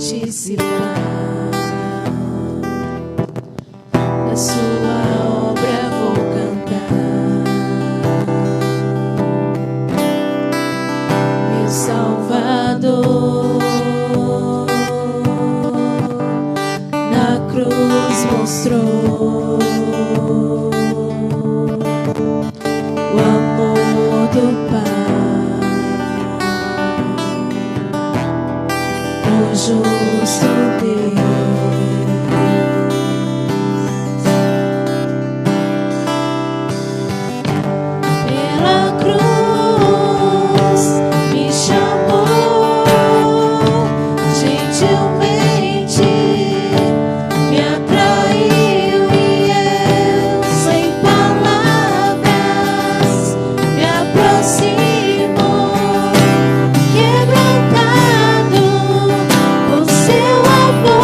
participar da sua obra, vou cantar. Meu Salvador na cruz mostrou o amor do Pai, o justo Deus. Pela cruz me chamou gentilmente, me atraiu e eu sem palavras me aproximo, quebrantado por seu amor.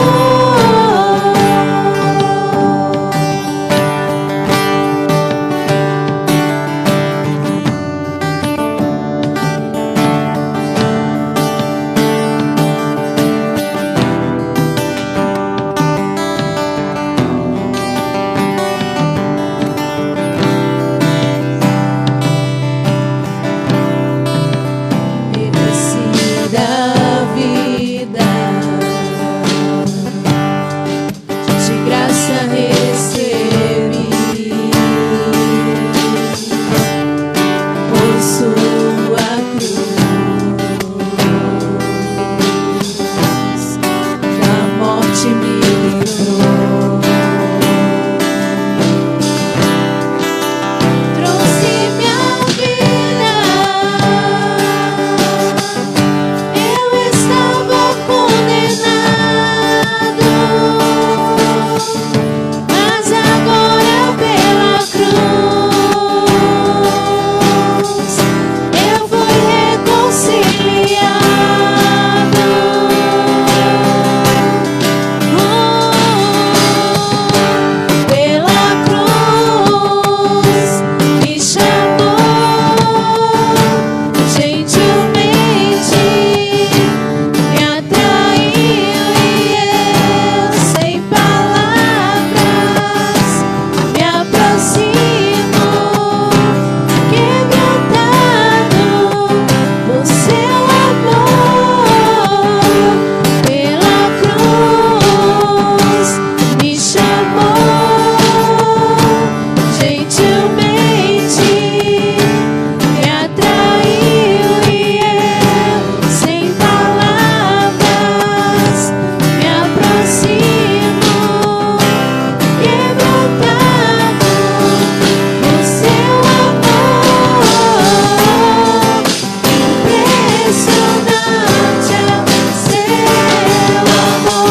Merecida a vida, de graça recebi, por sua cruz, da morte me livrou. Trouxe minha vida, eu estava condenado, mas agora pela cruz eu fui reconciliado. Pela cruz me chamou gentilmente, me atraiu e eu sem palavras me aproximo, quebrantado por seu amor. Pela cruz me chamou gentilmente, me atraiu e eu sem palavras me aproximo, quebrantado por seu amor. Impressionante é o seu amor.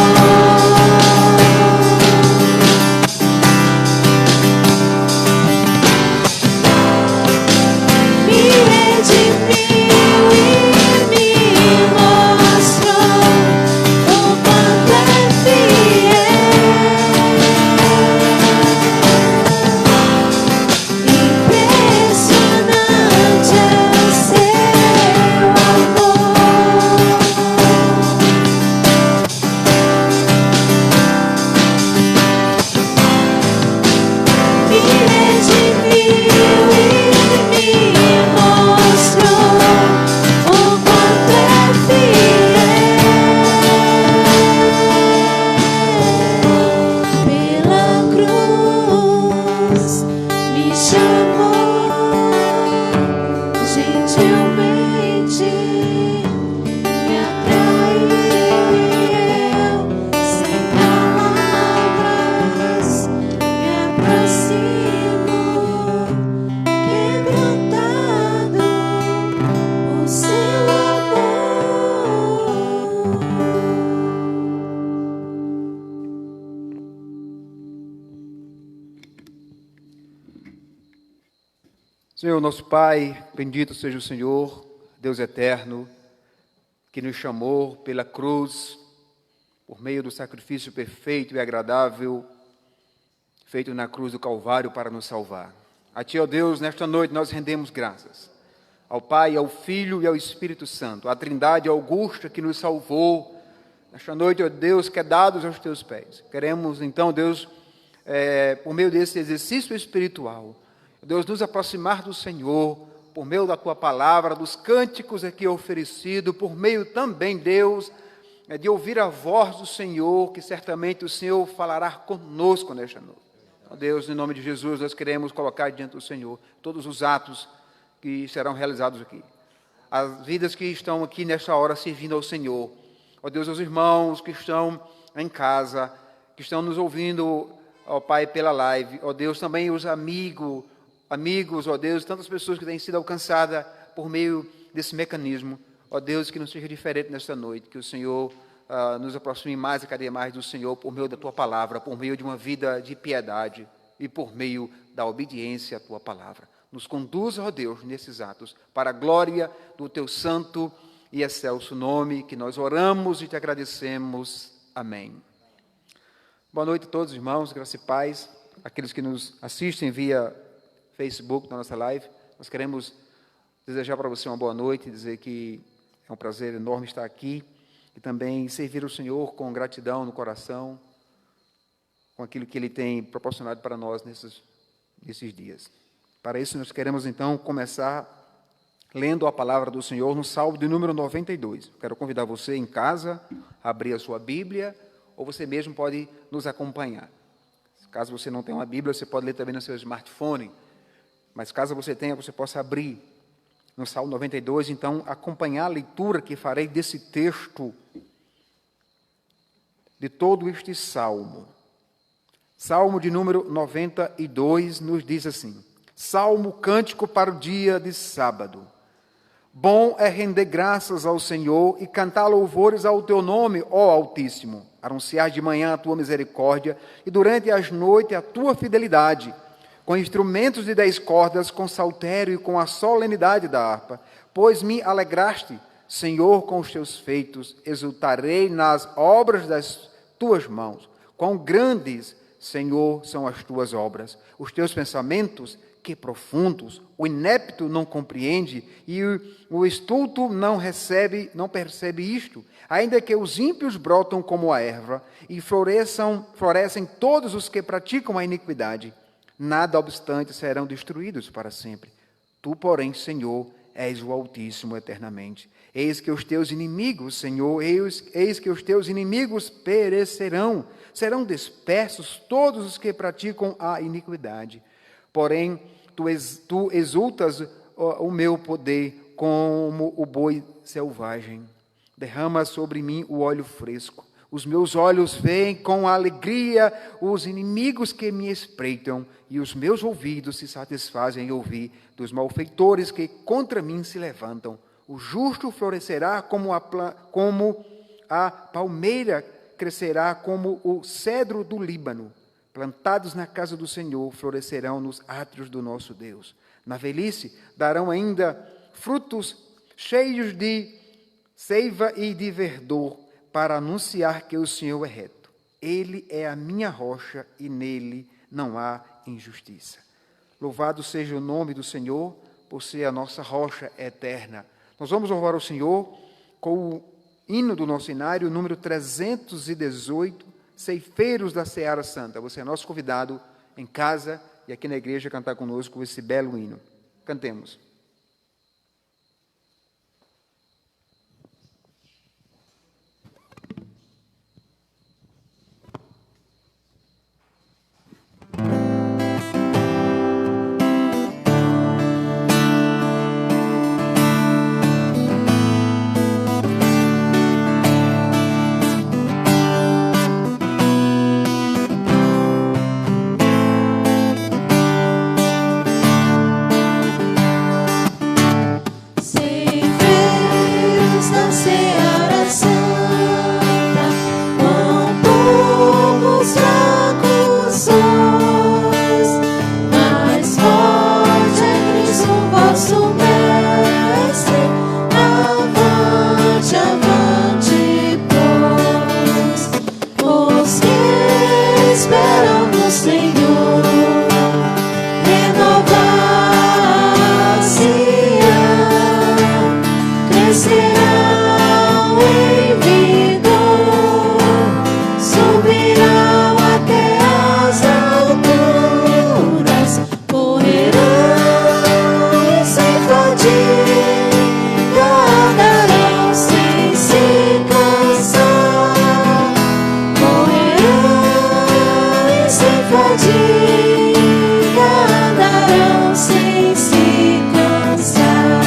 Me redimiu e me mostrou o quanto é fiel. Impressionante é o seu amor. Me redimiu e me mostrou o quanto é fiel. Pela cruz me chamou gentilmente, me atraiu e eu sem palavras me aproximo, quebrantado por seu amor. Senhor, nosso Pai, bendito seja o Senhor, Deus eterno, que nos chamou pela cruz, por meio do sacrifício perfeito e agradável, feito na cruz do Calvário para nos salvar. A Ti, ó Deus, nesta noite nós rendemos graças. Ao Pai, ao Filho e ao Espírito Santo, a Trindade augusta que nos salvou Nesta noite, ó Deus, quedados aos teus pés. Queremos, então, Deus, por meio desse exercício espiritual, Deus, nos aproximar do Senhor, por meio da tua palavra, dos cânticos aqui oferecidos, por meio também, Deus, de ouvir a voz do Senhor, que certamente o Senhor falará conosco nesta noite. Ó Deus, em nome de Jesus, nós queremos colocar diante do Senhor todos os atos que serão realizados aqui. As vidas que estão aqui nesta hora servindo ao Senhor. Ó Deus, os irmãos que estão em casa, que estão nos ouvindo, ó Pai, pela live. Ó Deus, também os amigos, ó Deus, tantas pessoas que têm sido alcançadas por meio desse mecanismo. Ó Deus, que não seja diferente nesta noite, que o Senhor nos aproxime mais e cada dia mais do Senhor por meio da Tua palavra, por meio de uma vida de piedade e por meio da obediência à Tua palavra. Nos conduza, ó Deus, nesses atos, para a glória do Teu santo e excelso nome, que nós oramos e Te agradecemos. Amém. Boa noite a todos, irmãos, graça e paz, aqueles que nos assistem via Facebook, na nossa live. Nós queremos desejar para você uma boa noite, dizer que é um prazer enorme estar aqui e também servir o Senhor com gratidão no coração, com aquilo que Ele tem proporcionado para nós nesses dias. Para isso, nós queremos, então, começar lendo a palavra do Senhor no Salmo de número 92. Quero convidar você em casa a abrir a sua Bíblia, ou você mesmo pode nos acompanhar. Caso você não tenha uma Bíblia, você pode ler também no seu smartphone. Mas caso você tenha, você possa abrir no Salmo 92, então, acompanhar a leitura que farei desse texto, de todo este Salmo. Salmo de número 92 nos diz assim: Salmo cântico para o dia de sábado. Bom é render graças ao Senhor e cantar louvores ao teu nome, ó Altíssimo. Anunciar de manhã a tua misericórdia e durante as noites a tua fidelidade, com instrumentos de 10 cordas, com saltério e com a solenidade da harpa. Pois me alegraste, Senhor, com os teus feitos, exultarei nas obras das tuas mãos. Quão grandes, Senhor, são as tuas obras, os teus pensamentos, que profundos. O inepto não compreende e o estulto não percebe isto. Ainda que os ímpios brotam como a erva e florescem todos os que praticam a iniquidade, nada obstante serão destruídos para sempre. Tu, porém, Senhor, és o Altíssimo eternamente. Eis que os teus inimigos, Senhor, eis que os teus inimigos perecerão. Serão dispersos todos os que praticam a iniquidade. Porém, tu exultas o meu poder como o boi selvagem. Derrama sobre mim o óleo fresco. Os meus olhos veem com alegria os inimigos que me espreitam, e os meus ouvidos se satisfazem em ouvir dos malfeitores que contra mim se levantam. O justo florescerá como a palmeira, crescerá como o cedro do Líbano. Plantados na casa do Senhor, florescerão nos átrios do nosso Deus. Na velhice darão ainda frutos cheios de seiva e de verdor, para anunciar que o Senhor é reto. Ele é a minha rocha e nele não há injustiça. Louvado seja o nome do Senhor, por ser a nossa rocha eterna. Nós vamos louvar o Senhor com o hino do nosso inário, número 318, Ceifeiros da Seara Santa. Você é nosso convidado em casa e aqui na igreja a cantar conosco esse belo hino. Cantemos. sem se cansar.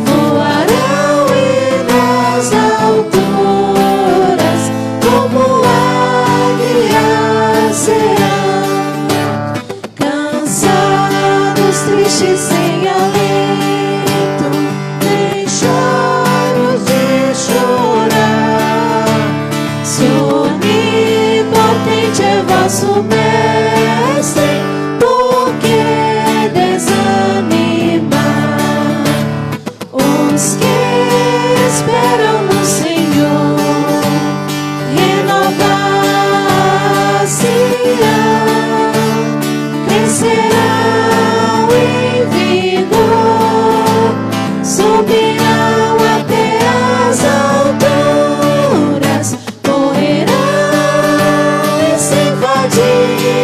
Voarão e nas alturas, como águias serão. Cansados, tristes, sem alento, nem choros de chorar. Se onipotente é vosso mestre, por que desanimar? Os que esperam no Senhor renovar-se-ão, crescerão em vigor, subirão até as alturas, correrão e sem fadiga,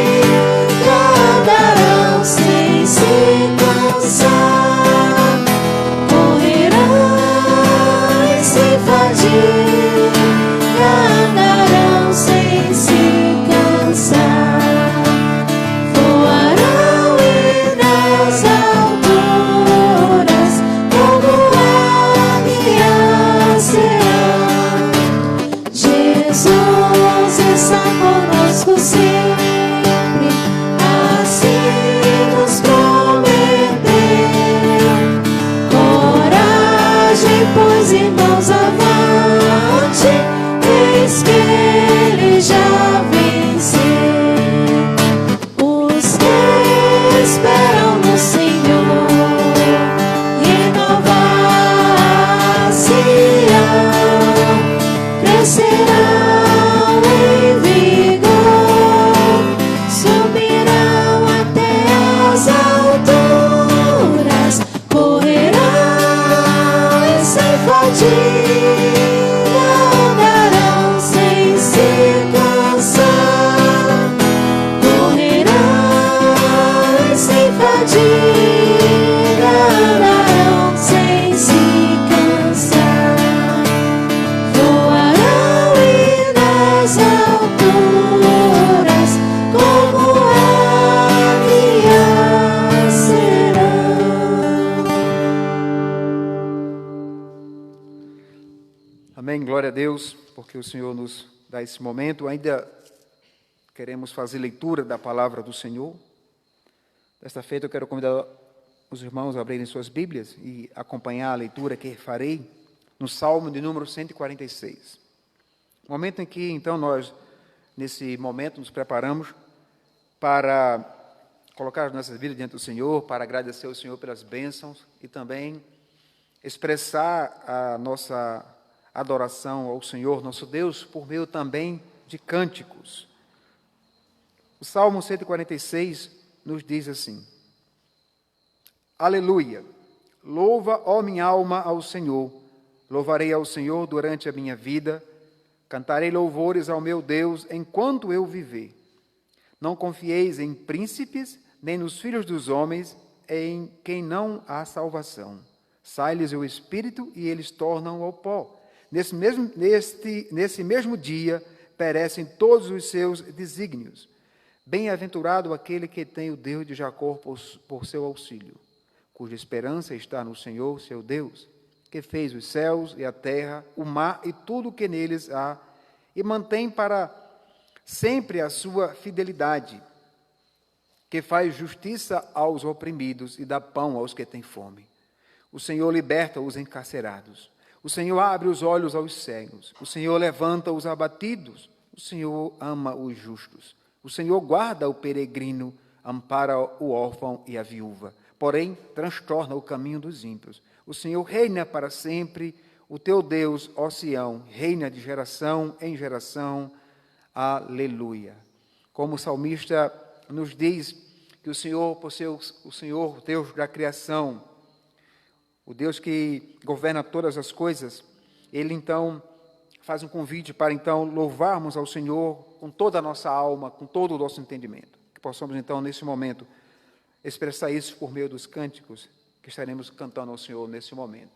andarão sem se cansar. Correrão e sem fadiga, andarão sem se cansar. Voarão e nas alturas, como águias serão. Jesus está conosco sempre, assim nos prometeu. Coragem, pois, irmãos, avante, eis que Ele já venceu. Os que esperam no Senhor renovar-se-ão, crescerão em vigor, subirão até as alturas, correrão e sem fadiga, andarão sem se cansar. Correrão e sem fadiga, andarão sem se cansar. Voarão e nas alturas, como águias serão. Amém, glória a Deus, porque o Senhor nos dá esse momento. Ainda queremos fazer leitura da palavra do Senhor. Desta feita eu quero convidar os irmãos a abrirem suas Bíblias e acompanhar a leitura que farei no Salmo de número 146. Momento em que, então, nós, nesse momento, nos preparamos para colocar as nossas vidas diante do Senhor, para agradecer ao Senhor pelas bênçãos e também expressar a nossa adoração ao Senhor, nosso Deus, por meio também de cânticos. O Salmo 146 nos diz assim: Aleluia! Louva, ó minha alma, ao Senhor. Louvarei ao Senhor durante a minha vida. Cantarei louvores ao meu Deus enquanto eu viver. Não confieis em príncipes, nem nos filhos dos homens, em quem não há salvação. Sai-lhes o espírito e eles tornam ao pó. Nesse mesmo dia perecem todos os seus desígnios. Bem-aventurado aquele que tem o Deus de Jacó por seu auxílio, cuja esperança está no Senhor, seu Deus, que fez os céus e a terra, o mar e tudo o que neles há, e mantém para sempre a sua fidelidade, que faz justiça aos oprimidos e dá pão aos que têm fome. O Senhor liberta os encarcerados. O Senhor abre os olhos aos cegos. O Senhor levanta os abatidos. O Senhor ama os justos. O Senhor guarda o peregrino, ampara o órfão e a viúva. Porém, transtorna o caminho dos ímpios. O Senhor reina para sempre. O teu Deus, ó Sião, reina de geração em geração. Aleluia. Como o salmista nos diz que o Senhor, por ser o Senhor, Deus da criação, o Deus que governa todas as coisas, Ele então faz um convite para então louvarmos ao Senhor com toda a nossa alma, com todo o nosso entendimento. Que possamos então, nesse momento, expressar isso por meio dos cânticos que estaremos cantando ao Senhor nesse momento.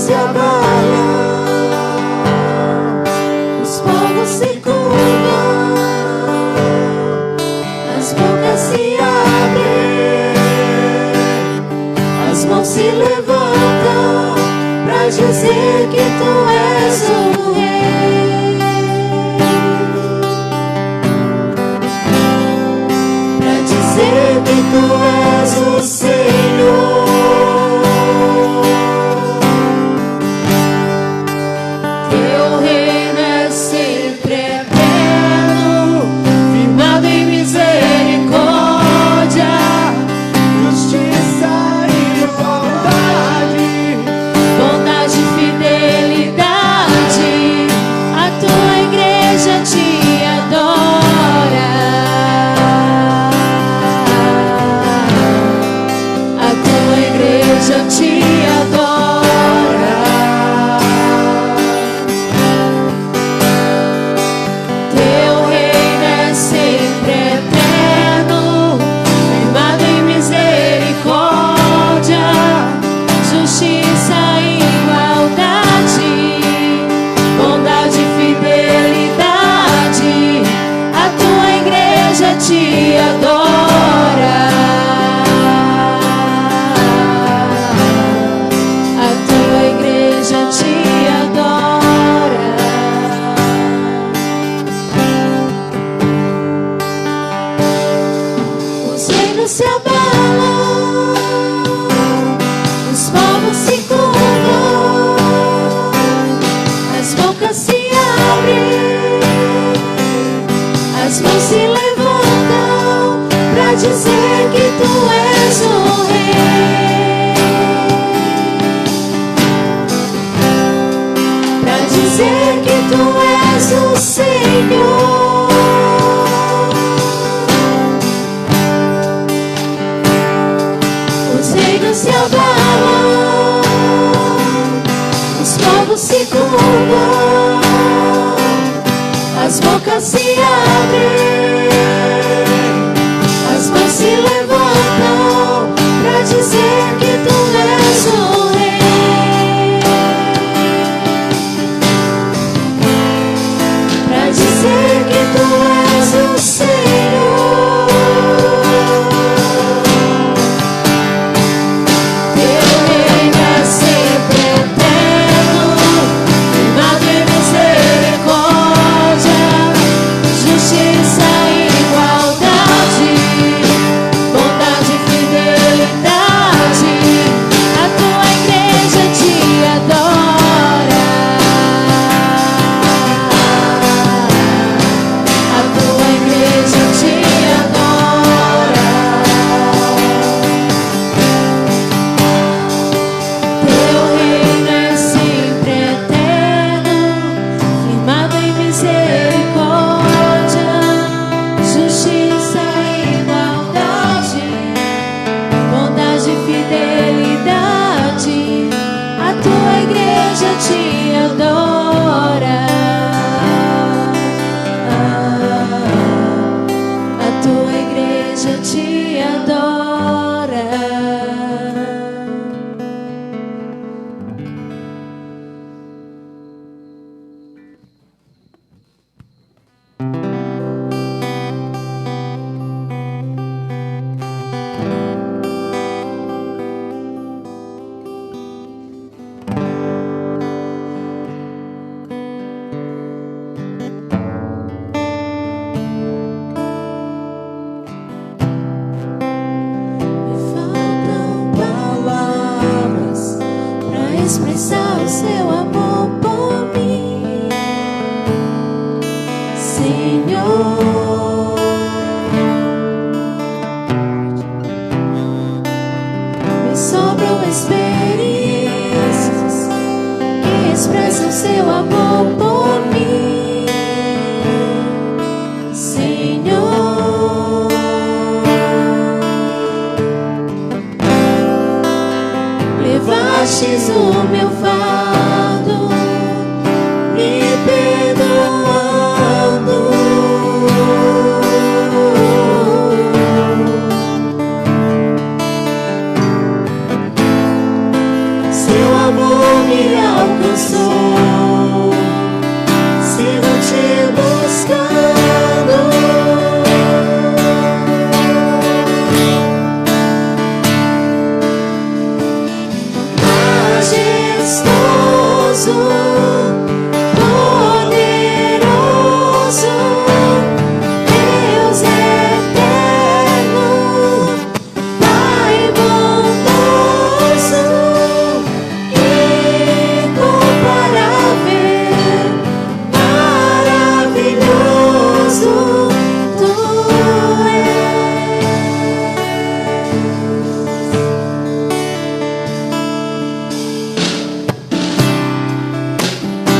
se abalam, os povos se curvam, as bocas se abrem, as mãos se levantam pra dizer que tu és o Rei, pra dizer que tu és o Senhor. Teu reino é sempre eterno, firmado em misericórdia, justiça e igualdade, bondade e fidelidade. A tua igreja te adora, a tua igreja te adora. Teu reino é sempre eterno, firmado em misericórdia, justiça e igualdade, bondade e fidelidade. A tua igreja te adora, a tua igreja te adora. Os reinos se abalam, os povos se curvam, as bocas se abrem, as mãos se levantam pra dizer que tu és o Rei, pra dizer que tu és o Senhor. Os reinos se abalam, os povos se curvam, as bocas se abrem, as mãos se levantam pra dizer que tu és o Rei, pra dizer que tu és o Senhor. Teu reino é sempre eterno, firmado em misericórdia, justiça e igualdade, bondade e fidelidade. A tua igreja te adora, a tua igreja te adora. Teu reino é sempre eterno, firmado em misericórdia, justiça e igualdade, bondade e fidelidade. A tua igreja te adora, a tua igreja te adora. Me faltam palavras pra expressar o seu amor por mim, Senhor. Me sobram experiências que expressam seu amor por mim, Senhor. Levastes o meu fardo, me perdoando. Seu amor me me alcançou. Sigo te buscando. Majestoso, poderoso, Deus eterno, Pai bondoso, incomparável, maravilhoso, Tu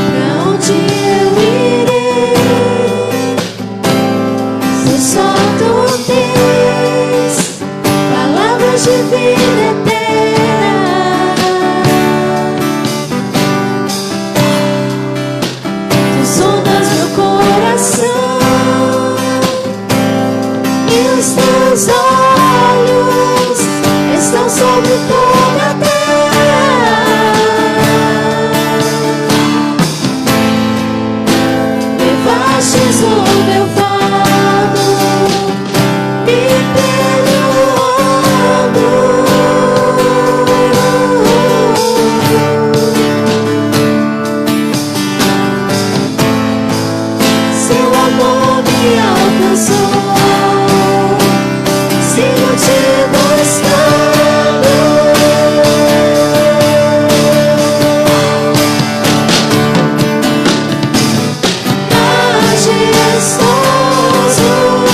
Pra onde eu irei, se só Tu tens palavras de vida eterna? Tu sondas meu coração e os Teus olhos estão sobre toda a terra. Levastes o meu fardo, me perdoando. Seu amor me alcançou. Sigo te buscando. Majestoso,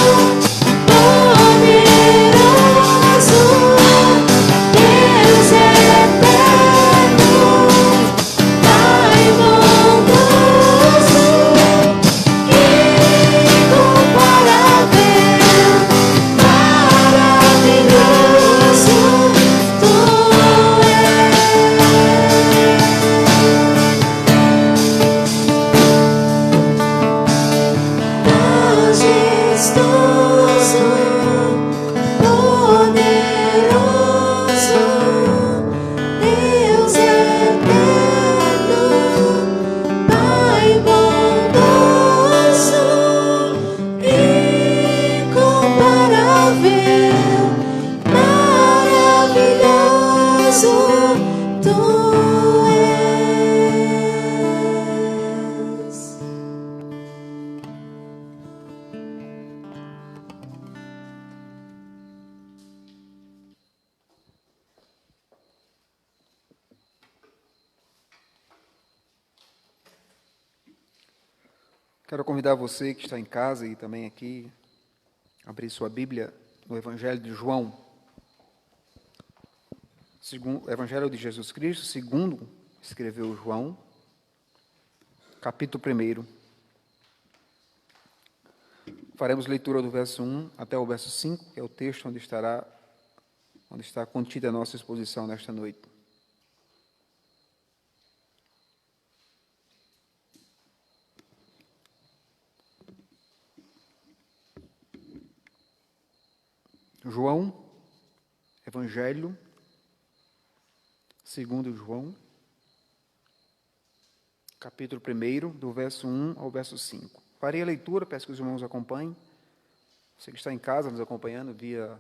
poderoso, Deus eterno, Pai bondoso, incomparável, maravilhoso, Tu majestoso, poderoso, Deus eterno, Pai bondoso, incomparável, maravilhoso, Tu és. Quero convidar você que está em casa e também aqui, a abrir sua Bíblia no Evangelho de João, Evangelho de Jesus Cristo, segundo escreveu João, capítulo 1. Faremos leitura do verso 1 até o verso 5, que é o texto onde está contida a nossa exposição nesta noite. João, Evangelho, segundo João, capítulo 1, do verso 1 ao verso 5. Farei a leitura, peço que os irmãos acompanhem. Você que está em casa nos acompanhando via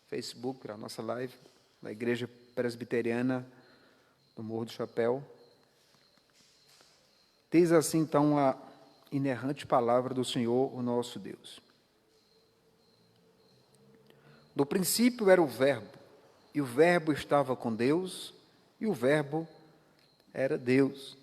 Facebook, para a nossa live, da Igreja Presbiteriana do Morro do Chapéu. Diz assim, então, a inerrante palavra do Senhor, o nosso Deus. No princípio era o Verbo, e o Verbo estava com Deus, e o Verbo era Deus.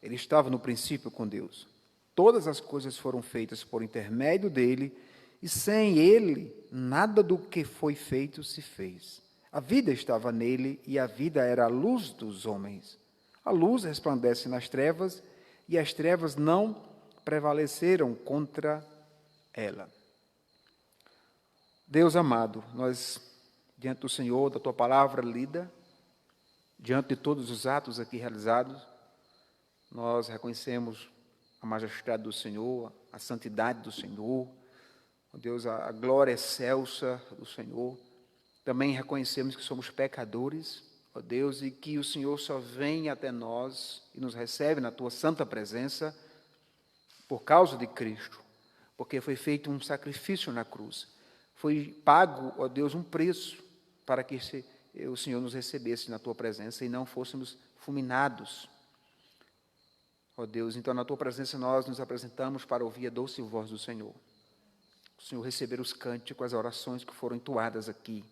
Ele estava no princípio com Deus. Todas as coisas foram feitas por intermédio dele, e sem ele, nada do que foi feito se fez. A vida estava nele, e a vida era a luz dos homens. A luz resplandece nas trevas, e as trevas não prevaleceram contra ela. Deus amado, nós, diante do Senhor, da Tua palavra lida, diante de todos os atos aqui realizados, nós reconhecemos a majestade do Senhor, a santidade do Senhor, ó Deus, a glória excelsa do Senhor. Também reconhecemos que somos pecadores, ó Deus, e que o Senhor só vem até nós e nos recebe na tua santa presença por causa de Cristo, porque foi feito um sacrifício na cruz. Foi pago, ó Deus, um preço para que o Senhor nos recebesse na tua presença e não fôssemos fulminados. Ó Deus, então na tua presença nós nos apresentamos para ouvir a doce voz do Senhor. O Senhor receber os cânticos, as orações que foram entoadas aqui.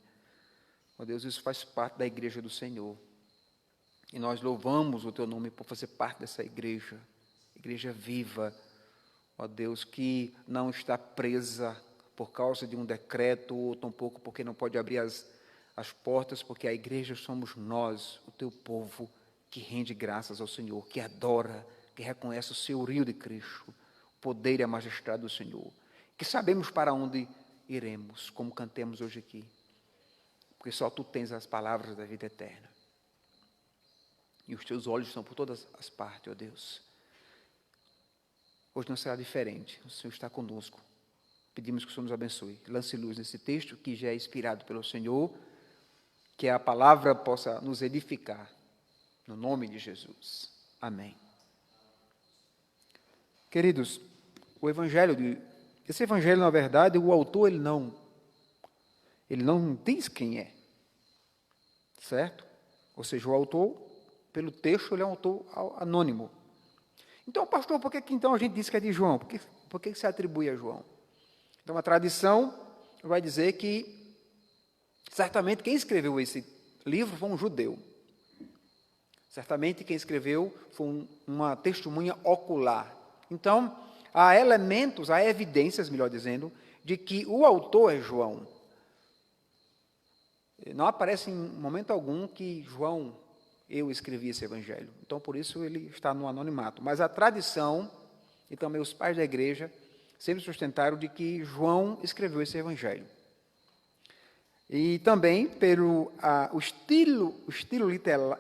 Ó Deus, isso faz parte da igreja do Senhor. E nós louvamos o teu nome por fazer parte dessa igreja viva, ó Deus, que não está presa por causa de um decreto, ou tampouco porque não pode abrir as portas, porque a igreja somos nós, o teu povo, que rende graças ao Senhor, que adora, que reconhece o senhorio de Cristo, o poder e a majestade do Senhor, que sabemos para onde iremos, como cantemos hoje aqui, porque só tu tens as palavras da vida eterna. E os teus olhos estão por todas as partes, ó Deus. Hoje não será diferente, o Senhor está conosco. Pedimos que o Senhor nos abençoe. Lance luz nesse texto que já é inspirado pelo Senhor, que a palavra possa nos edificar, no nome de Jesus. Amém. Queridos, esse evangelho, na verdade, o autor, ele não diz quem é, certo? Ou seja, o autor, pelo texto, ele é um autor anônimo. Então, pastor, por que então a gente diz que é de João? Por que se atribui a João? Então, a tradição vai dizer que, certamente, quem escreveu esse livro foi um judeu. Certamente, quem escreveu foi uma testemunha ocular. Então, há elementos, há evidências, melhor dizendo, de que o autor é João. Não aparece em momento algum que eu escrevi esse evangelho. Então, por isso, ele está no anonimato. Mas a tradição, e também os pais da igreja, sempre sustentaram de que João escreveu esse evangelho. E também pelo o estilo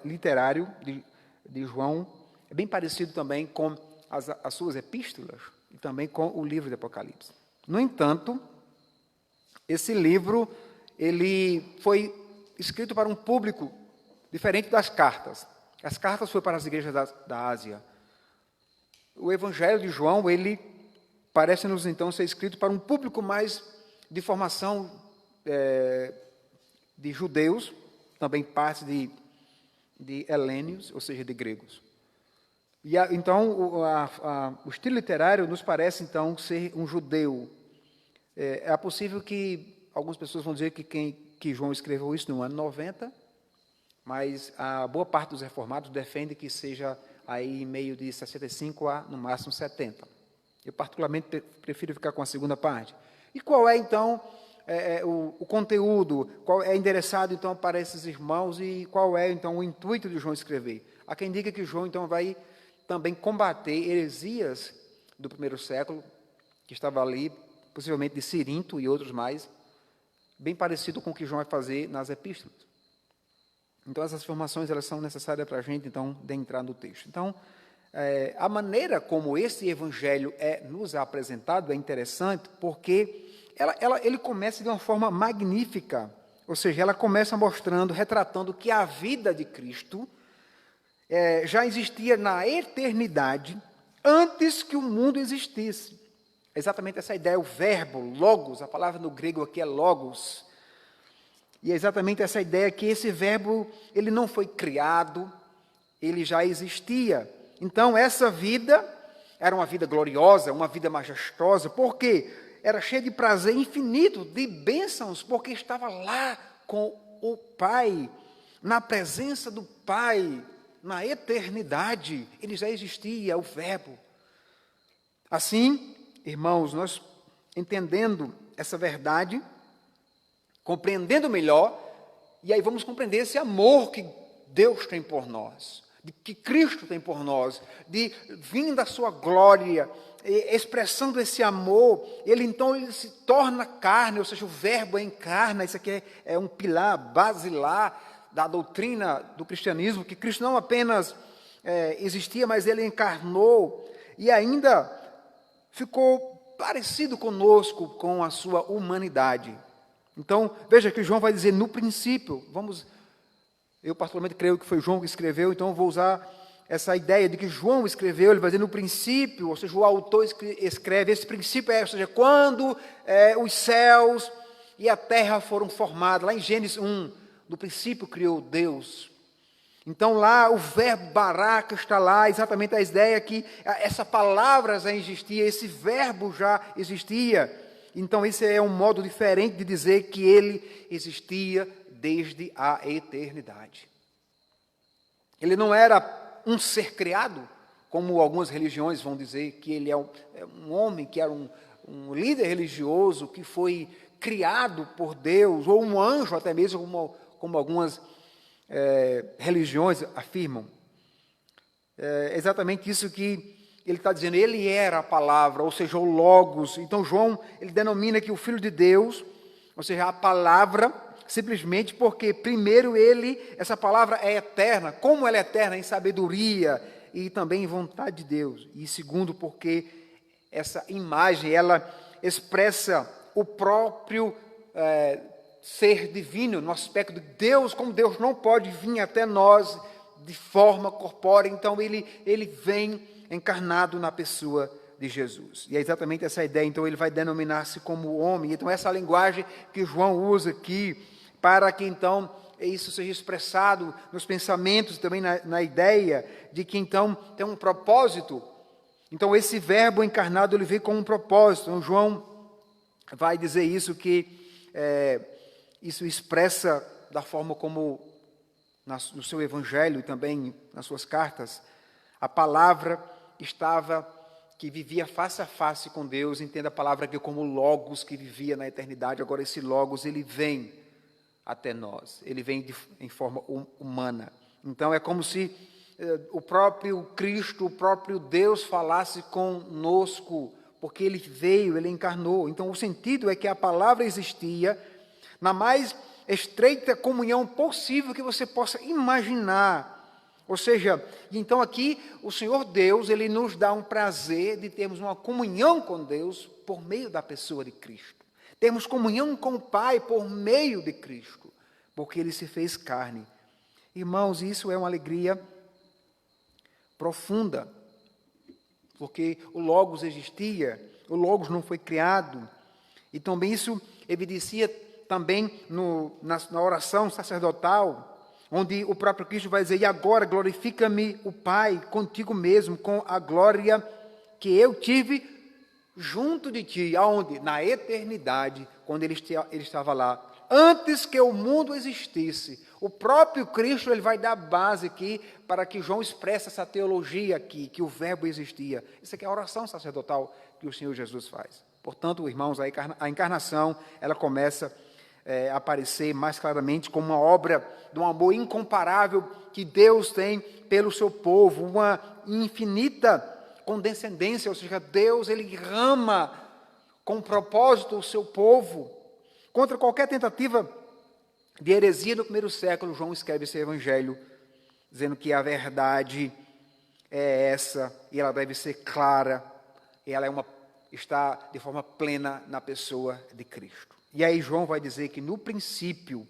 literário de João, é bem parecido também com as suas epístolas, e também com o livro de Apocalipse. No entanto, esse livro ele foi escrito para um público diferente das cartas. As cartas foram para as igrejas da Ásia. O Evangelho de João, ele parece-nos então ser escrito para um público mais de formação de judeus, também parte de helênios, ou seja, de gregos. E então o estilo literário nos parece então ser um judeu. É possível que algumas pessoas vão dizer que João escreveu isso no ano 90, mas a boa parte dos reformados defende que seja aí em meio de 65 a, no máximo, 70. Eu, particularmente, prefiro ficar com a segunda parte. E qual é, então, o conteúdo? Qual é endereçado, então, para esses irmãos? E qual é, então, o intuito de João escrever? Há quem diga que João, então, vai também combater heresias do primeiro século, que estava ali, possivelmente de Cirinto e outros mais, bem parecido com o que João vai fazer nas epístolas. Então, essas informações elas são necessárias para a gente, então, adentrar no texto. Então, a maneira como esse evangelho nos apresentado é interessante, porque ele começa de uma forma magnífica, ou seja, ela começa mostrando, retratando que a vida de Cristo já existia na eternidade, antes que o mundo existisse. Exatamente essa ideia, o verbo, logos, a palavra no grego aqui é logos. E é exatamente essa ideia que esse verbo, ele não foi criado, ele já existia. Então, essa vida era uma vida gloriosa, uma vida majestosa, porque era cheia de prazer infinito, de bênçãos, porque estava lá com o Pai, na presença do Pai, na eternidade, ele já existia, o verbo. Assim, irmãos, nós entendendo essa verdade, compreendendo melhor, e aí vamos compreender esse amor que Deus tem por nós, que Cristo tem por nós, de vindo da sua glória, expressando esse amor, ele se torna carne, ou seja, o verbo encarna. Isso aqui é um pilar basilar da doutrina do cristianismo, que Cristo não apenas existia, mas ele encarnou, e ainda ficou parecido conosco com a sua humanidade. Então, veja que João vai dizer no princípio, eu particularmente creio que foi João que escreveu, então eu vou usar essa ideia de que João escreveu, ele vai dizer no princípio, ou seja, o autor escreve, esse princípio ou seja, quando os céus e a terra foram formados, lá em Gênesis 1, no princípio criou Deus. Então lá o verbo baraka está lá, exatamente a ideia que essa palavra já existia, esse verbo já existia. Então esse é um modo diferente de dizer que ele existia desde a eternidade. Ele não era um ser criado, como algumas religiões vão dizer, que ele é um homem, que era um líder religioso, que foi criado por Deus, ou um anjo até mesmo, como algumas religiões afirmam. É exatamente isso que ele está dizendo. Ele era a palavra, ou seja, o Logos. Então João, ele denomina que o Filho de Deus, ou seja, a palavra, simplesmente porque primeiro essa palavra é eterna. Como ela é eterna? Em sabedoria e também em vontade de Deus. E segundo, porque essa imagem, ela expressa o próprio ser divino, no aspecto de Deus, como Deus não pode vir até nós de forma corpórea, então ele vem encarnado na pessoa de Jesus. E é exatamente essa ideia, então ele vai denominar-se como homem. Então essa linguagem que João usa aqui, para que então isso seja expressado nos pensamentos, também na ideia de que então tem um propósito. Então esse verbo encarnado, ele veio com um propósito. Então João vai dizer isso, que isso expressa da forma como no seu evangelho e também nas suas cartas, a palavra que vivia face a face com Deus. Entenda a palavra aqui como Logos, que vivia na eternidade. Agora esse Logos, ele vem até nós, ele vem em forma humana. Então é como se o próprio Cristo, o próprio Deus falasse conosco, porque ele veio, ele encarnou. Então o sentido é que a palavra existia na mais estreita comunhão possível que você possa imaginar. Ou seja, então aqui o Senhor Deus, ele nos dá um prazer de termos uma comunhão com Deus por meio da pessoa de Cristo. Termos comunhão com o Pai por meio de Cristo, porque ele se fez carne. Irmãos, isso é uma alegria profunda, porque o Logos existia, o Logos não foi criado. E também isso evidencia também na oração sacerdotal, onde o próprio Cristo vai dizer: e agora glorifica-me o Pai contigo mesmo, com a glória que eu tive junto de ti. Aonde? Na eternidade, quando ele estava lá, antes que o mundo existisse. O próprio Cristo, ele vai dar base aqui para que João expresse essa teologia aqui, que o verbo existia. Isso aqui é a oração sacerdotal que o Senhor Jesus faz. Portanto, irmãos, a encarnação, ela começa a aparecer mais claramente como uma obra de um amor incomparável que Deus tem pelo seu povo, uma infinita condescendência, ou seja, Deus, ele ama com propósito o seu povo. Contra qualquer tentativa de heresia no primeiro século, João escreve esse evangelho, dizendo que a verdade é essa, e ela deve ser clara, e ela está de forma plena na pessoa de Cristo. E aí João vai dizer que no princípio,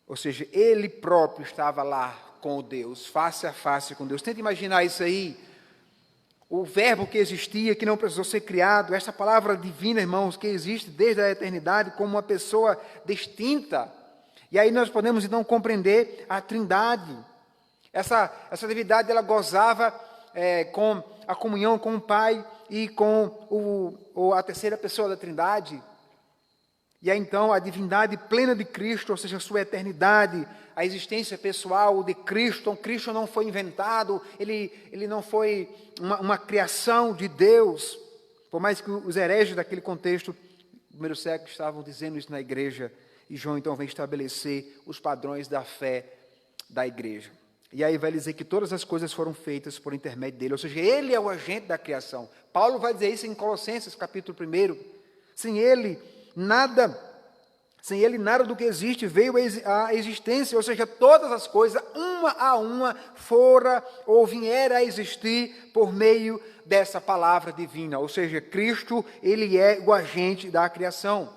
ou seja, ele próprio estava lá com o Deus, face a face com Deus. Tenta imaginar isso aí, o verbo que existia, que não precisou ser criado, essa palavra divina, irmãos, que existe desde a eternidade como uma pessoa distinta. E aí nós podemos então compreender a Trindade. Essa divindade, ela gozava com a comunhão com o Pai e com a terceira pessoa da Trindade. E aí então a divindade plena de Cristo, ou seja, a sua eternidade, a existência pessoal de Cristo. Então Cristo não foi inventado, ele não foi uma criação de Deus, por mais que os hereges daquele contexto, no primeiro século, estavam dizendo isso na igreja, e João então vem estabelecer os padrões da fé da igreja. E aí vai dizer que todas as coisas foram feitas por intermédio dele, ou seja, ele é o agente da criação. Paulo vai dizer isso em Colossenses, capítulo 1. Sem ele nada do que existe veio à existência, ou seja, todas as coisas, uma a uma, fora ou vier a existir por meio dessa palavra divina, ou seja, Cristo, ele é o agente da criação.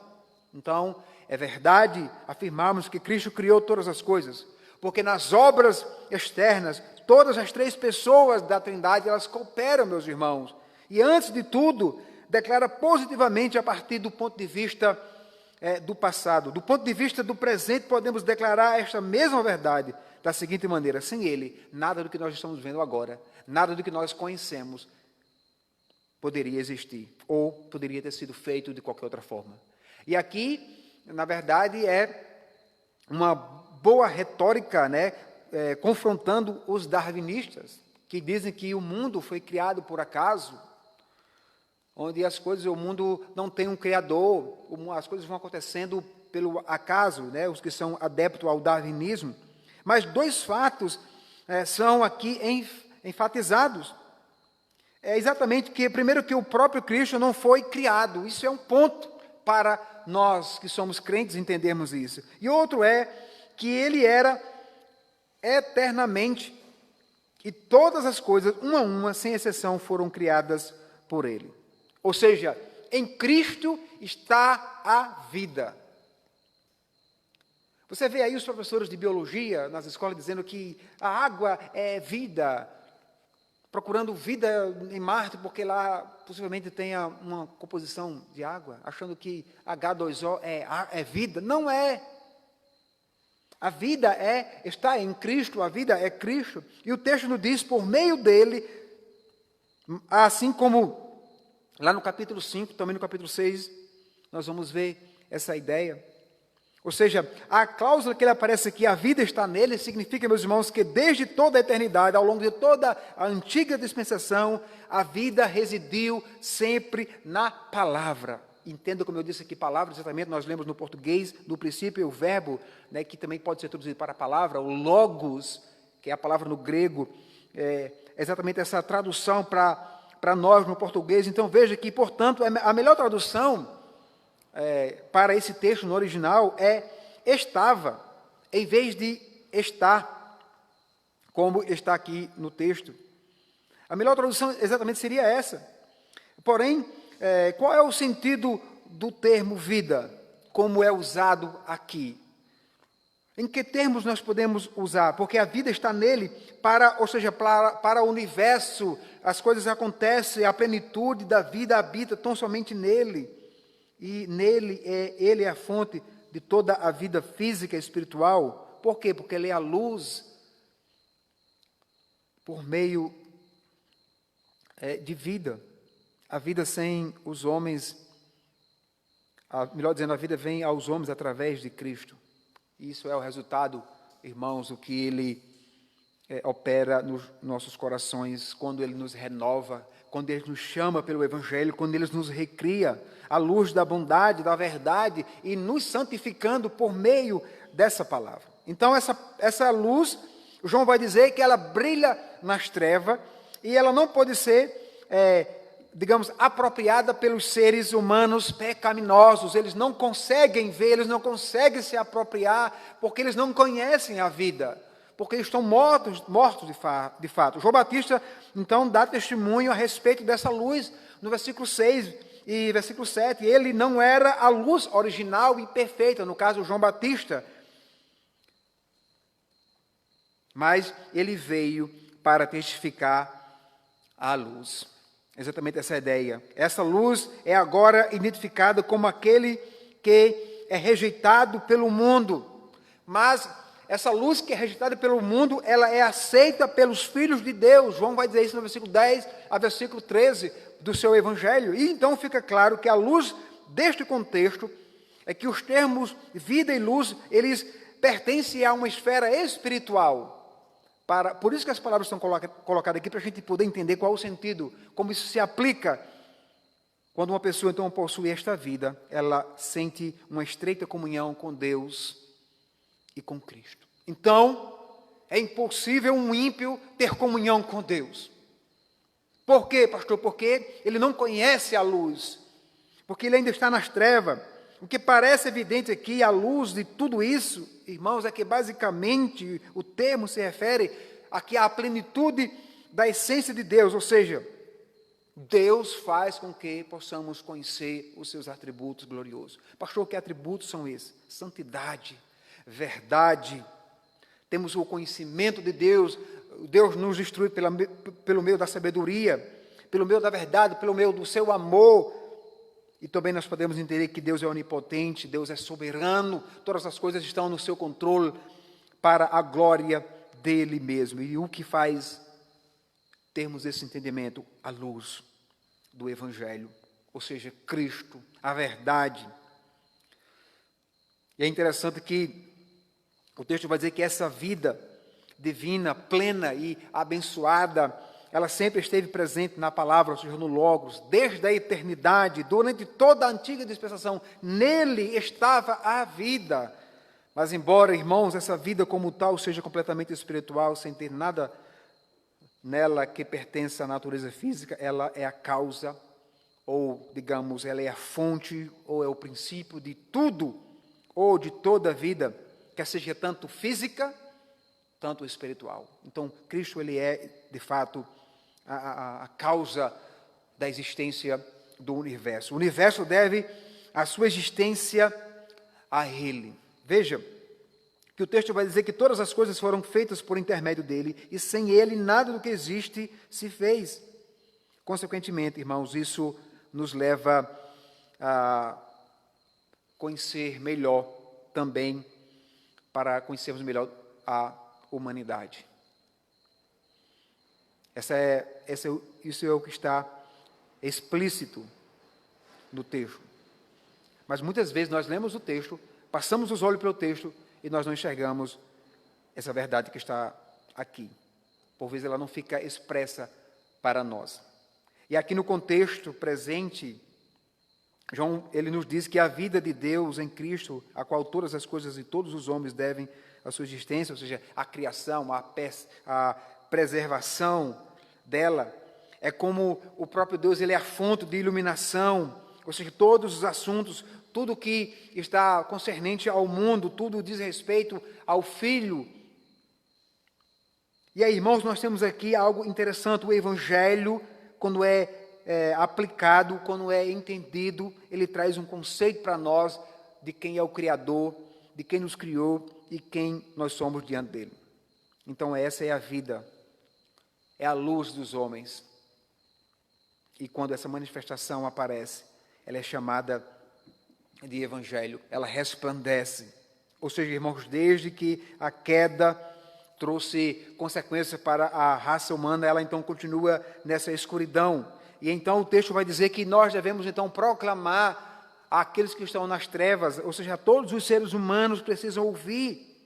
Então, é verdade afirmarmos que Cristo criou todas as coisas, porque nas obras externas, todas as três pessoas da Trindade, elas cooperam, meus irmãos. E antes de tudo, declara positivamente a partir do ponto de vista do passado. Do ponto de vista do presente, podemos declarar esta mesma verdade da seguinte maneira: sem Ele, nada do que nós estamos vendo agora, nada do que nós conhecemos, poderia existir, ou poderia ter sido feito de qualquer outra forma. E aqui, na verdade, é uma boa retórica, confrontando os darwinistas, que dizem que o mundo foi criado por acaso, onde o mundo não tem um criador, as coisas vão acontecendo pelo acaso, os que são adeptos ao darwinismo. Mas dois fatos são aqui enfatizados. É exatamente primeiro, que o próprio Cristo não foi criado. Isso é um ponto para nós que somos crentes entendermos isso. E outro é que ele era eternamente, e todas as coisas, uma a uma, sem exceção, foram criadas por ele. Ou seja, em Cristo está a vida. Você vê aí os professores de biologia nas escolas dizendo que a água é vida, procurando vida em Marte, porque lá possivelmente tenha uma composição de água, achando que H2O é vida. Não é. A vida está em Cristo, a vida é Cristo. E o texto nos diz, por meio dele, assim como lá no capítulo 5, também no capítulo 6, nós vamos ver essa ideia. Ou seja, a cláusula que ele aparece aqui, a vida está nele, significa, meus irmãos, que desde toda a eternidade, ao longo de toda a antiga dispensação, a vida residiu sempre na palavra. Entenda como eu disse aqui, palavra, exatamente, nós lemos no português, no princípio, o verbo, que também pode ser traduzido para a palavra, o logos, que é a palavra no grego, exatamente essa tradução para nós no português. Então veja que, portanto, a melhor tradução para esse texto no original é estava, em vez de está, como está aqui no texto. A melhor tradução exatamente seria essa. Porém, qual é o sentido do termo vida, como é usado aqui? Em que termos nós podemos usar? Porque a vida está nele, ou seja, para o universo, as coisas acontecem, a plenitude da vida habita tão somente nele. E nele, ele é a fonte de toda a vida física e espiritual. Por quê? Porque ele é a luz por meio de vida. A vida sem os homens, melhor dizendo, a vida vem aos homens através de Cristo. Isso é o resultado, irmãos, o que ele opera nos nossos corações, quando ele nos renova, quando ele nos chama pelo Evangelho, quando ele nos recria à luz da bondade, da verdade, e nos santificando por meio dessa palavra. Então, essa luz, João vai dizer que ela brilha nas trevas, e ela não pode ser, apropriada pelos seres humanos pecaminosos. Eles não conseguem ver, eles não conseguem se apropriar, porque eles não conhecem a vida, porque eles estão mortos de fato. João Batista, então, dá testemunho a respeito dessa luz, no versículo 6 e versículo 7. Ele não era a luz original e perfeita, no caso, João Batista, mas ele veio para testificar a luz. Exatamente essa ideia. Essa luz é agora identificada como aquele que é rejeitado pelo mundo. Mas essa luz que é rejeitada pelo mundo, ela é aceita pelos filhos de Deus. João vai dizer isso no versículo 10 a versículo 13 do seu Evangelho. E então fica claro que a luz deste contexto é que os termos vida e luz, eles pertencem a uma esfera espiritual. Por isso que as palavras estão colocadas aqui, para a gente poder entender qual é o sentido, como isso se aplica. Quando uma pessoa, então, possui esta vida, ela sente uma estreita comunhão com Deus e com Cristo. Então, é impossível um ímpio ter comunhão com Deus. Por quê, pastor? Porque ele não conhece a luz, porque ele ainda está nas trevas. O que parece evidente aqui, à luz de tudo isso, irmãos, é que basicamente o termo se refere aqui à plenitude da essência de Deus, ou seja, Deus faz com que possamos conhecer os seus atributos gloriosos. Pastor, que atributos são esses? Santidade, verdade, temos o conhecimento de Deus, Deus nos instrui pelo meio da sabedoria, pelo meio da verdade, pelo meio do seu amor. E também nós podemos entender que Deus é onipotente, Deus é soberano, todas as coisas estão no seu controle para a glória dele mesmo. E o que faz termos esse entendimento? A luz do Evangelho, ou seja, Cristo, a verdade. E é interessante que o texto vai dizer que essa vida divina, plena e abençoada, ela sempre esteve presente na palavra, ou seja, no Logos, desde a eternidade, durante toda a antiga dispensação. Nele estava a vida. Mas embora, irmãos, essa vida como tal seja completamente espiritual, sem ter nada nela que pertence à natureza física, ela é a causa, ou, digamos, ela é a fonte, ou é o princípio de tudo, ou de toda a vida, quer seja tanto física, tanto espiritual. Então, Cristo, ele é, de fato, a causa da existência do universo. O universo deve a sua existência a Ele. Veja que o texto vai dizer que todas as coisas foram feitas por intermédio dele, e sem ele nada do que existe se fez. Consequentemente, irmãos, isso nos leva a conhecer melhor também, para conhecermos melhor a humanidade. Isso é o que está explícito no texto. Mas muitas vezes nós lemos o texto, passamos os olhos pelo texto e nós não enxergamos essa verdade que está aqui. Por vezes ela não fica expressa para nós. E aqui no contexto presente, João, ele nos diz que a vida de Deus em Cristo, a qual todas as coisas e todos os homens devem a sua existência, ou seja, a criação, a preservação dela, é como o próprio Deus, ele é a fonte de iluminação, ou seja, todos os assuntos, tudo que está concernente ao mundo, tudo diz respeito ao Filho. E aí, irmãos, nós temos aqui algo interessante, o Evangelho, quando é aplicado, quando é entendido, ele traz um conceito para nós de quem é o Criador, de quem nos criou e quem nós somos diante dele. Então essa é a vida, é a luz dos homens. E quando essa manifestação aparece, ela é chamada de Evangelho, ela resplandece. Ou seja, irmãos, desde que a queda trouxe consequências para a raça humana, ela então continua nessa escuridão. E então o texto vai dizer que nós devemos então proclamar àqueles que estão nas trevas, ou seja, todos os seres humanos precisam ouvir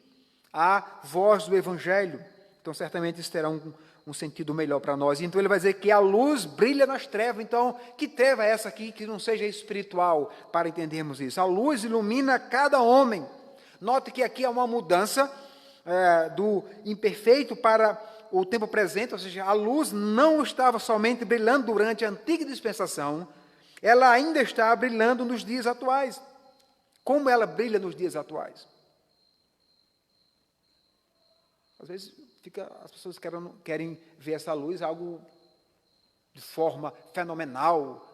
a voz do Evangelho. Então certamente isso terá um sentido melhor para nós. Então ele vai dizer que a luz brilha nas trevas. Então, que treva é essa aqui que não seja espiritual, para entendermos isso? A luz ilumina cada homem. Note que aqui há uma mudança do imperfeito para o tempo presente, ou seja, a luz não estava somente brilhando durante a antiga dispensação, ela ainda está brilhando nos dias atuais. Como ela brilha nos dias atuais? Às vezes as pessoas querem ver essa luz algo de forma fenomenal,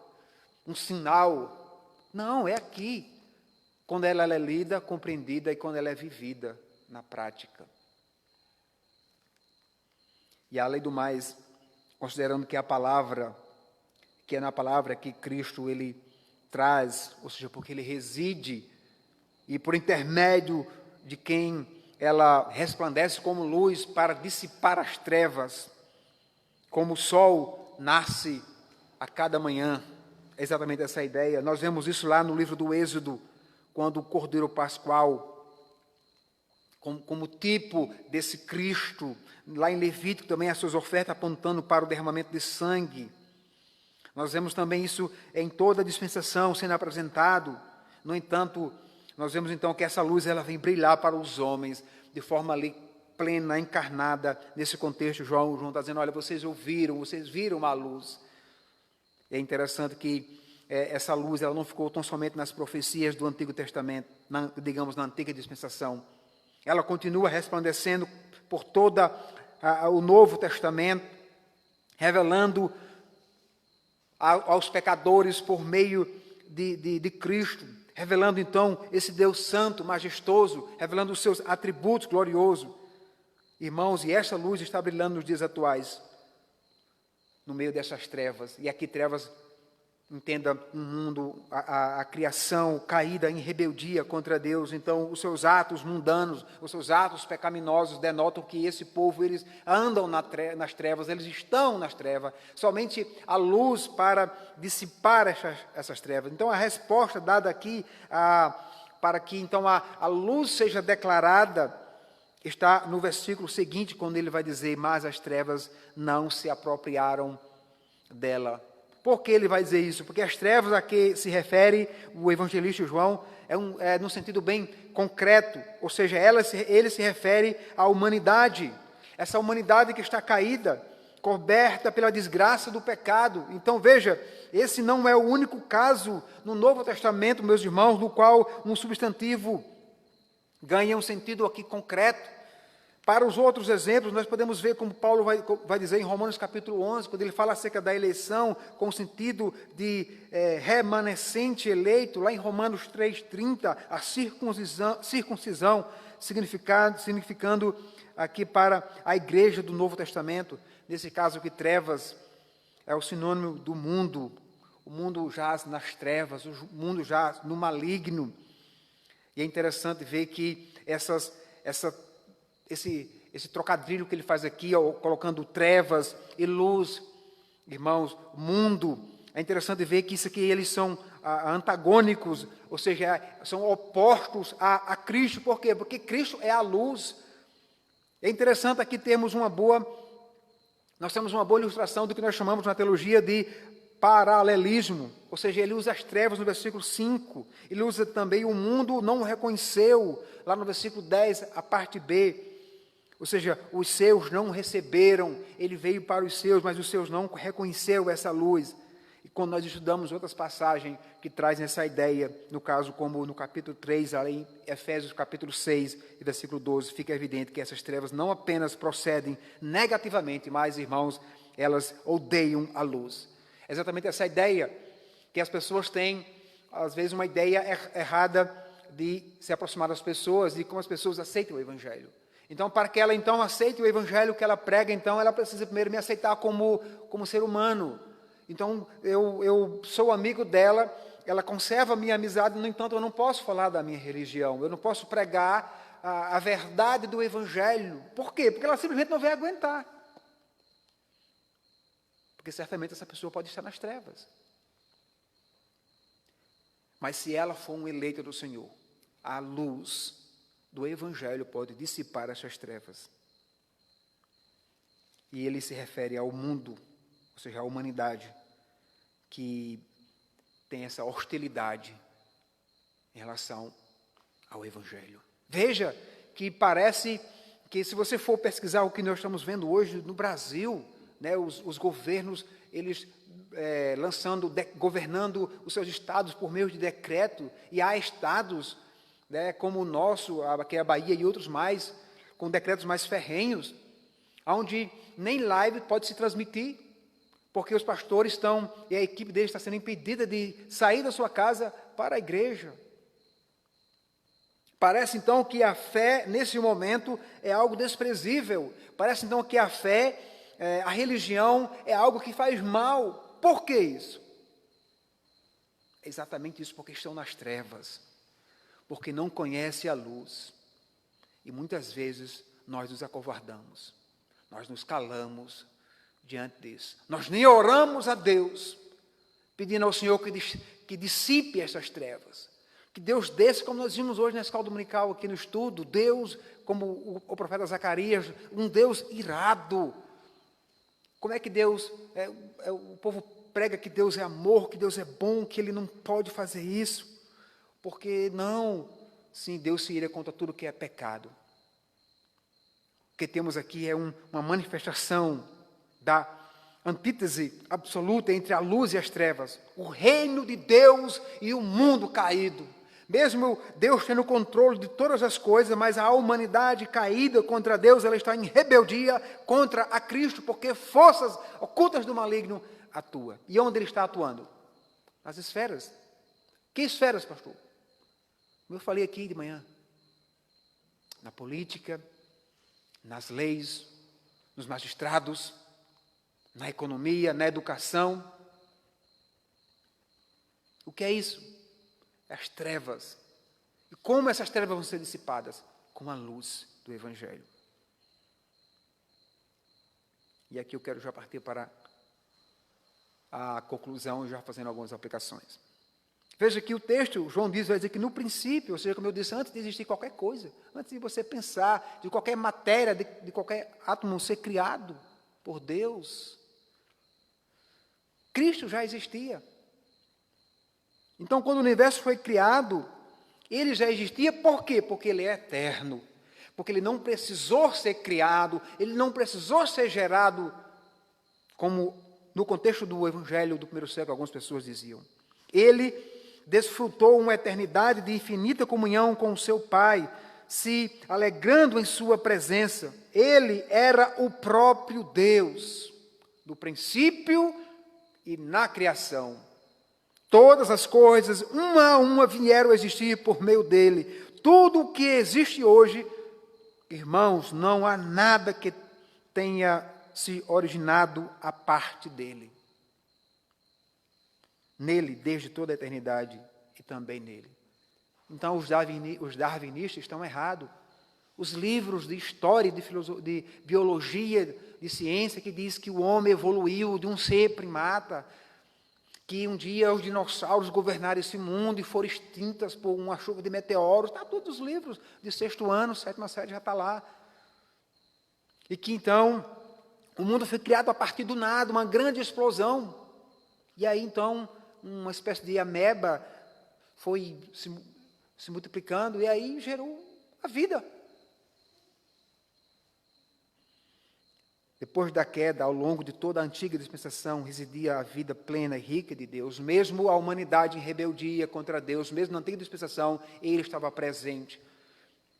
um sinal. Não, é aqui, quando ela é lida, compreendida e quando ela é vivida na prática. E além do mais, considerando que a palavra, que é na palavra que Cristo ele traz, ou seja, porque ele reside, e por intermédio de quem ela resplandece como luz para dissipar as trevas, como o sol nasce a cada manhã. É exatamente essa a ideia. Nós vemos isso lá no livro do Êxodo, quando o Cordeiro Pascual, como tipo desse Cristo, lá em Levítico também as suas ofertas apontando para o derramamento de sangue. Nós vemos também isso em toda a dispensação sendo apresentado. No entanto, nós vemos então que essa luz ela vem brilhar para os homens de forma ali plena, encarnada. Nesse contexto, João está dizendo, olha, vocês viram a luz. É interessante que essa luz ela não ficou tão somente nas profecias do Antigo Testamento, digamos na antiga dispensação. Ela continua resplandecendo por toda o Novo Testamento, revelando aos pecadores por meio de Cristo, revelando então esse Deus santo, majestoso, revelando os seus atributos gloriosos. Irmãos, e essa luz está brilhando nos dias atuais, no meio dessas trevas. E aqui trevas, entenda, um mundo, a criação caída em rebeldia contra Deus. Então, os seus atos mundanos, os seus atos pecaminosos denotam que esse povo, eles andam nas trevas, eles estão nas trevas. Somente a luz para dissipar essas trevas. Então, a resposta dada aqui, para que então a luz seja declarada, está no versículo seguinte, quando ele vai dizer: mas as trevas não se apropriaram dela. Por que ele vai dizer isso? Porque as trevas a que se refere o evangelista João é no sentido bem concreto, ou seja, ele se refere à humanidade, essa humanidade que está caída, coberta pela desgraça do pecado. Então veja, esse não é o único caso no Novo Testamento, meus irmãos, no qual um substantivo ganha um sentido aqui concreto. Para os outros exemplos, nós podemos ver como Paulo vai dizer em Romanos capítulo 11, quando ele fala acerca da eleição, com o sentido de remanescente eleito, lá em Romanos 3,30, a circuncisão significando aqui para a igreja do Novo Testamento, nesse caso que trevas é o sinônimo do mundo, o mundo jaz nas trevas, o mundo jaz no maligno. E é interessante ver que esse trocadilho que ele faz aqui, colocando trevas e luz, irmãos, mundo, é interessante ver que isso aqui eles são antagônicos, ou seja, são opostos a Cristo. Por quê? Porque Cristo é a luz. É interessante aqui nós temos uma boa ilustração do que nós chamamos na teologia de paralelismo, ou seja, ele usa as trevas no versículo 5, ele usa também o mundo não o reconheceu, lá no versículo 10, a parte B, ou seja, os seus não receberam, ele veio para os seus, mas os seus não reconheceu essa luz. E quando nós estudamos outras passagens que trazem essa ideia, no caso como no capítulo 3, ali em Efésios capítulo 6 e versículo 12, fica evidente que essas trevas não apenas procedem negativamente, mas, irmãos, elas odeiam a luz. É exatamente essa ideia que as pessoas têm, às vezes, uma ideia errada de se aproximar das pessoas e como as pessoas aceitam o Evangelho. Então, para que ela então aceite o Evangelho que ela prega, então ela precisa primeiro me aceitar como ser humano. Então, eu sou amigo dela, ela conserva a minha amizade, no entanto, eu não posso falar da minha religião, eu não posso pregar a verdade do Evangelho. Por quê? Porque ela simplesmente não vai aguentar. Porque certamente essa pessoa pode estar nas trevas. Mas se ela for um eleito do Senhor, a luz do Evangelho pode dissipar essas trevas. E ele se refere ao mundo, ou seja, à humanidade, que tem essa hostilidade em relação ao Evangelho. Veja que parece que, se você for pesquisar o que nós estamos vendo hoje no Brasil, né, os governos, eles governando os seus estados por meio de decreto, e há estados, né, como o nosso, que é a Bahia e outros mais, com decretos mais ferrenhos, onde nem live pode se transmitir, porque os pastores e a equipe deles está sendo impedida de sair da sua casa para a igreja. Parece então que a fé, nesse momento, é algo desprezível. Parece então que a fé, a religião, é algo que faz mal. Por que isso? É exatamente isso, porque estão nas trevas, porque não conhecem a luz. E muitas vezes nós nos acovardamos, nós nos calamos diante disso. Nós nem oramos a Deus, pedindo ao Senhor que dissipe essas trevas. Que Deus desça, como nós vimos hoje na escola dominical, aqui no estudo, Deus, como o profeta Zacarias, um Deus irado. Como é que Deus, o povo prega que Deus é amor, que Deus é bom, que Ele não pode fazer isso, porque não, sim, Deus se ira contra tudo que é pecado. O que temos aqui é uma manifestação da antítese absoluta entre a luz e as trevas, o reino de Deus e o mundo caído. Mesmo Deus tendo controle de todas as coisas, mas a humanidade caída contra Deus, ela está em rebeldia contra a Cristo, porque forças ocultas do maligno atuam. E onde ele está atuando? Nas esferas. Que esferas, pastor? Como eu falei aqui de manhã. Na política, nas leis, nos magistrados, na economia, na educação. O que é isso? É as trevas. E como essas trevas vão ser dissipadas? Com a luz do Evangelho. E aqui eu quero já partir para a conclusão, já fazendo algumas aplicações. Veja que o texto, João diz, vai dizer que no princípio, ou seja, como eu disse, antes de existir qualquer coisa, antes de você pensar, de qualquer matéria, de qualquer átomo ser criado por Deus, Cristo já existia. Então, quando o universo foi criado, ele já existia, por quê? Porque ele é eterno. Porque ele não precisou ser criado, ele não precisou ser gerado, como no contexto do Evangelho do primeiro século, algumas pessoas diziam. Ele desfrutou uma eternidade de infinita comunhão com o seu Pai, se alegrando em sua presença. Ele era o próprio Deus, no princípio e na criação. Todas as coisas, uma a uma, vieram a existir por meio dele. Tudo o que existe hoje, irmãos, não há nada que tenha se originado a parte dele. Nele, desde toda a eternidade, e também nele. Então, os darwinistas estão errados. Os livros de história, de biologia, de ciência, que diz que o homem evoluiu de um ser primata, que um dia os dinossauros governaram esse mundo e foram extintas por uma chuva de meteoros. Está todos os livros de 6º ano, 7ª série já está lá. E que então o mundo foi criado a partir do nada, uma grande explosão. E aí então uma espécie de ameba foi se multiplicando e aí gerou a vida. Depois da queda, ao longo de toda a antiga dispensação, residia a vida plena e rica de Deus. Mesmo a humanidade em rebeldia contra Deus, mesmo na antiga dispensação, ele estava presente.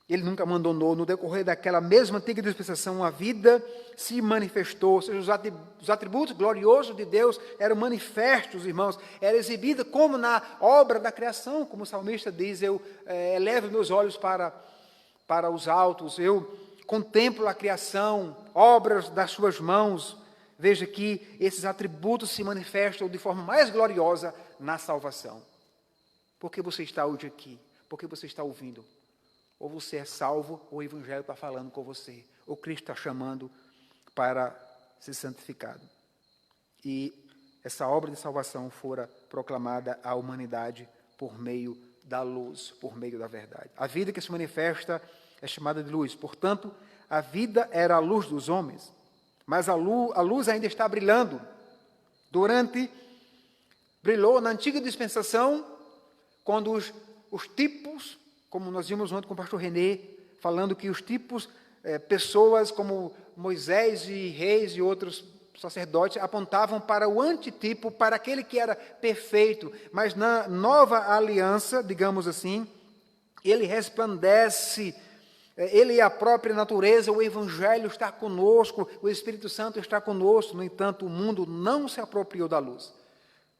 Ele nunca abandonou. No decorrer daquela mesma antiga dispensação, a vida se manifestou. Ou seja, os atributos gloriosos de Deus eram manifestos, irmãos. Era exibida como na obra da criação, como o salmista diz, eu elevo meus olhos para os altos, eu contemplo a criação, obras das suas mãos. Veja que esses atributos se manifestam de forma mais gloriosa na salvação. Por que você está hoje aqui? Por que você está ouvindo? Ou você é salvo, ou o Evangelho está falando com você. Ou Cristo está chamando para ser santificado. E essa obra de salvação fora proclamada à humanidade por meio da luz, por meio da verdade. A vida que se manifesta é chamada de luz. Portanto, a vida era a luz dos homens, mas a luz ainda está brilhando. Brilhou na antiga dispensação, quando os tipos, como nós vimos ontem com o pastor René, falando que os tipos, pessoas como Moisés e reis e outros sacerdotes, apontavam para o antitipo, para aquele que era perfeito. Mas na nova aliança, digamos assim, ele resplandece. Ele é a própria natureza, o Evangelho está conosco, o Espírito Santo está conosco. No entanto, o mundo não se apropriou da luz.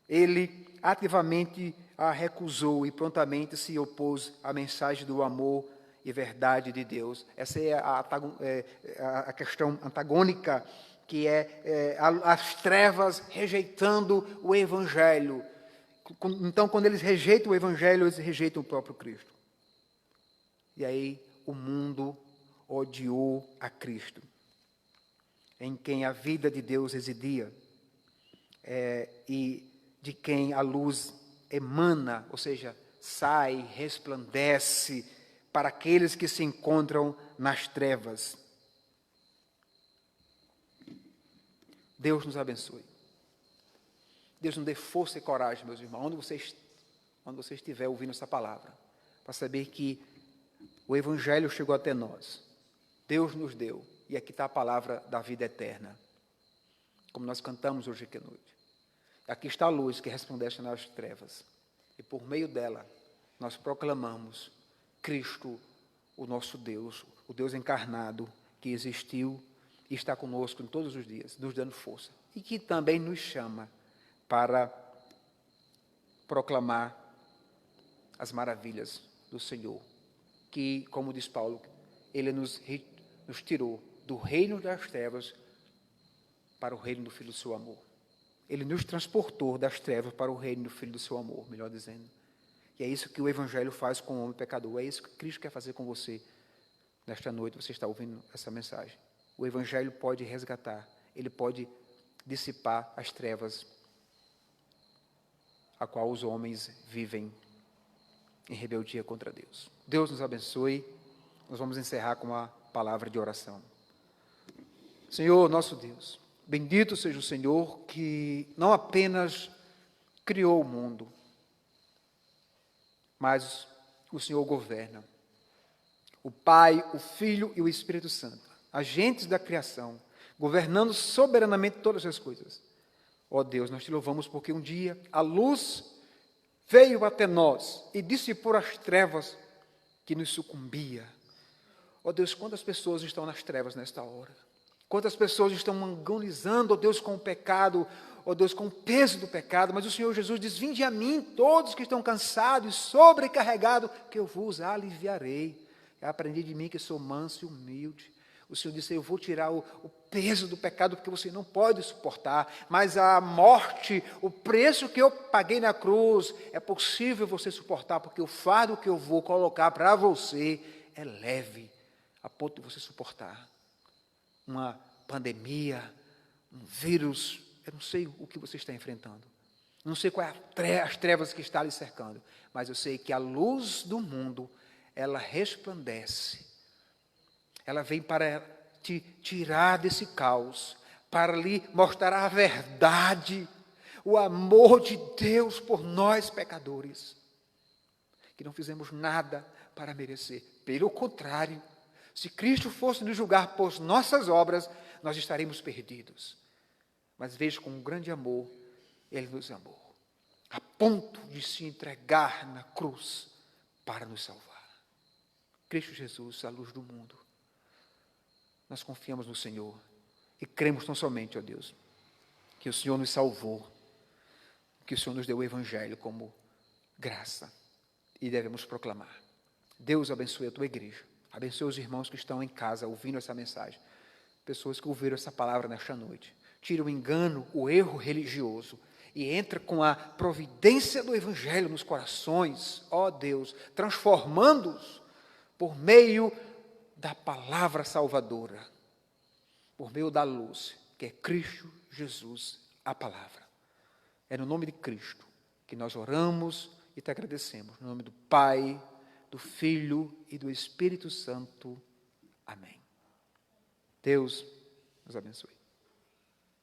Ele ativamente a recusou e prontamente se opôs à mensagem do amor e verdade de Deus. Essa é a questão antagônica, que é as trevas rejeitando o Evangelho. Então, quando eles rejeitam o Evangelho, eles rejeitam o próprio Cristo. E aí, o mundo odiou a Cristo, em quem a vida de Deus residia, e de quem a luz emana, ou seja, sai, resplandece para aqueles que se encontram nas trevas. Deus nos abençoe. Deus nos dê força e coragem, meus irmãos, onde você estiver ouvindo essa palavra, para saber que o Evangelho chegou até nós. Deus nos deu. E aqui está a palavra da vida eterna. Como nós cantamos hoje aqui à noite. Aqui está a luz que resplandece nas trevas. E por meio dela, nós proclamamos Cristo, o nosso Deus, o Deus encarnado, que existiu e está conosco em todos os dias, nos dando força. E que também nos chama para proclamar as maravilhas do Senhor. Que, como diz Paulo, ele nos tirou do reino das trevas para o reino do Filho do seu amor. Ele nos transportou das trevas para o reino do Filho do seu amor, melhor dizendo. E é isso que o Evangelho faz com o homem pecador. É isso que Cristo quer fazer com você. Nesta noite você está ouvindo essa mensagem. O Evangelho pode resgatar, ele pode dissipar as trevas a qual os homens vivem em rebeldia contra Deus. Deus nos abençoe. Nós vamos encerrar com uma palavra de oração. Senhor, nosso Deus, bendito seja o Senhor que não apenas criou o mundo, mas o Senhor governa. O Pai, o Filho e o Espírito Santo, agentes da criação, governando soberanamente todas as coisas. Ó Deus, nós te louvamos porque um dia a luz veio até nós e dissipou as trevas que nos sucumbia. Ó Deus, quantas pessoas estão nas trevas nesta hora? Quantas pessoas estão agonizando, ó Deus, com o pecado, ó Deus, com o peso do pecado, mas o Senhor Jesus diz, vinde a mim, todos que estão cansados e sobrecarregados, que eu vos aliviarei. Aprendi de mim que sou manso e humilde. O Senhor disse, eu vou tirar o peso do pecado, porque você não pode suportar, mas a morte, o preço que eu paguei na cruz, é possível você suportar, porque o fardo que eu vou colocar para você é leve, a ponto de você suportar. Uma pandemia, um vírus, eu não sei o que você está enfrentando, não sei quais as trevas que está lhe cercando, mas eu sei que a luz do mundo, ela resplandece, ela vem para te tirar desse caos, para lhe mostrar a verdade, o amor de Deus por nós pecadores, que não fizemos nada para merecer, pelo contrário, se Cristo fosse nos julgar por nossas obras, nós estaríamos perdidos. Mas veja com um grande amor, Ele nos amou, a ponto de se entregar na cruz para nos salvar. Cristo Jesus, a luz do mundo. Nós confiamos no Senhor e cremos tão somente, ó Deus, que o Senhor nos salvou, que o Senhor nos deu o Evangelho como graça e devemos proclamar. Deus abençoe a tua igreja. Abençoe os irmãos que estão em casa ouvindo essa mensagem. Pessoas que ouviram essa palavra nesta noite. Tira o engano, o erro religioso e entra com a providência do Evangelho nos corações, ó Deus, transformando-os por meio da palavra salvadora, por meio da luz, que é Cristo Jesus, a palavra. É no nome de Cristo que nós oramos e te agradecemos. No nome do Pai, do Filho e do Espírito Santo. Amém. Deus nos abençoe.